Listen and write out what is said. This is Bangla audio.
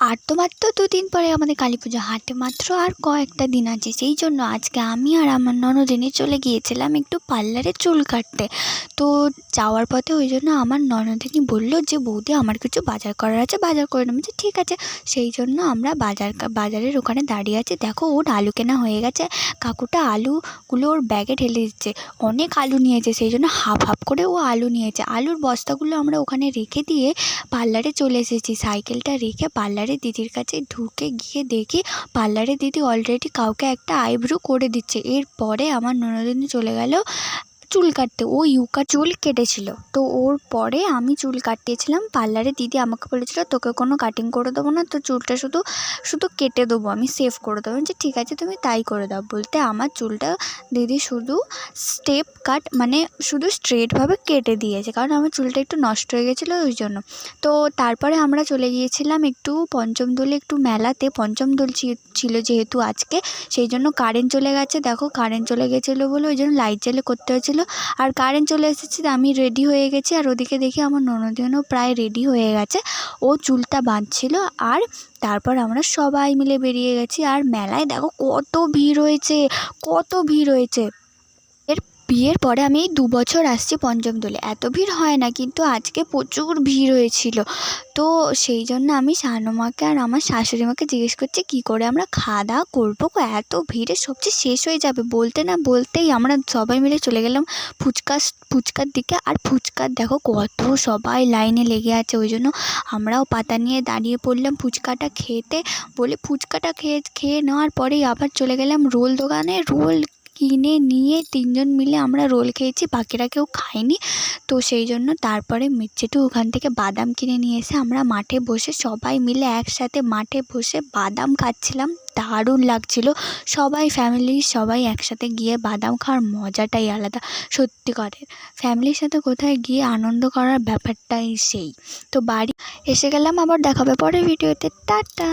আর তো মাত্র 2 দিন পরে আমাদের কালী পুজো, হাতে মাত্র আর কয়েকটা দিন আছে। সেই জন্য আজকে আমি আর আমার ননদিনী চলে গিয়েছিলাম একটু পার্লারে চুল কাটতে। তো যাওয়ার পথে ওই জন্য আমার ননদিনী বললো যে বৌদি আমার কিছু বাজার করার আছে, বাজার করে নেবো। যে ঠিক আছে। সেই জন্য আমরা বাজারের ওখানে দাঁড়িয়ে আছি। দেখো ওর আলু কেনা হয়ে গেছে। কাকুটা আলুগুলো ওর ব্যাগে ঢেলে দিচ্ছে। অনেক আলু নিয়েছে, সেই জন্য হাফ হাফ করে ও আলু নিয়েছে। আলুর বস্তাগুলো আমরা ওখানে রেখে দিয়ে পার্লারে চলে এসেছি। সাইকেলটা রেখে পার্লারে দিদির কাছে ঢুকে গিয়ে দেখি পার্লারে দিদি অলরেডি কাউকে একটা আইব্রো করে দিচ্ছে। এরপরে আমার ননদিনী চলে গেল চুল কাটতে। ও ইউকা চুল কেটেছিল, তো ওর পরে আমি চুল কাটিয়েছিলাম পার্লারে। দিদি আমাকে বলেছিল তোকে কোনো কাটিং করে দেবো না, তো চুলটা শুধু শুধু কেটে দেবো, আমি সেভ করে দেবো। যে ঠিক আছে তুমি তাই করে দাও বলতে আমার চুলটা দিদি শুধু স্টেপ কাট মানে শুধু স্ট্রেটভাবে কেটে দিয়েছে, কারণ আমার চুলটা একটু নষ্ট হয়ে গেছিলো ওই জন্য। তো তারপরে আমরা চলে গিয়েছিলাম একটু পঞ্চমদোলে, একটু মেলাতে। পঞ্চম দোল ছিল যেহেতু আজকে, সেই জন্য কারেন্ট চলে গেছে। দেখো কারেন্ট চলে গেছিলো বলে ওই জন্য লাইট জ্বালে করতে হয়েছিলো। আর কারেন্ট চলে এসেছে, আমি রেডি হয়ে গেছি। আর ওদিকে দেখি আমার ননদিনও প্রায় রেডি হয়ে গেছে, ও চুলটা বাঁধছিল। আর তারপর আমরা সবাই মিলে বেরিয়ে গেছি। আর মেলায় দেখো কত ভিড় হয়েছে, কত ভিড় হয়েছে। বিয়ের পরে আমি এই 2 বছর আসছি পঞ্চম দোলে, এত ভিড় হয় না, কিন্তু আজকে প্রচুর ভিড় হয়েছিল। তো সেই জন্য আমি শানুমাকে আর আমার শাশুড়ি মাকে জিজ্ঞেস করছি কী করে আমরা খাওয়া দাওয়া করবো, এত ভিড়ে সবজি শেষ হয়ে যাবে। বলতে না বলতেই আমরা সবাই মিলে চলে গেলাম ফুচকার দিকে। আর ফুচকার দেখো কত সবাই লাইনে লেগে আছে, ওই জন্য আমরাও পাতা নিয়ে দাঁড়িয়ে পড়লাম ফুচকাটা খেতে। বলে ফুচকাটা খেয়ে নেওয়ার পরেই আবার চলে গেলাম রোল দোকানে। রোল কিনে নিয়ে 3জন মিলে আমরা রোল খেয়েছি, বাকিরা কেউ খায়নি। তো সেই জন্য তারপরে মির্চেটু ওখান থেকে বাদাম কিনে নিয়ে এসে আমরা মাঠে বসে সবাই মিলে একসাথে মাঠে বসে বাদাম খাচ্ছিলাম। দারুণ লাগছিল। সবাই ফ্যামিলির সবাই একসাথে গিয়ে বাদাম খাওয়ার মজাটাই আলাদা। সত্যি করে ফ্যামিলির সাথে কোথায় গিয়ে আনন্দ করার ব্যাপারটাই সেই। তো বাড়ি এসে গেলাম, আবার দেখাবে পরের ভিডিওতে। টাটা।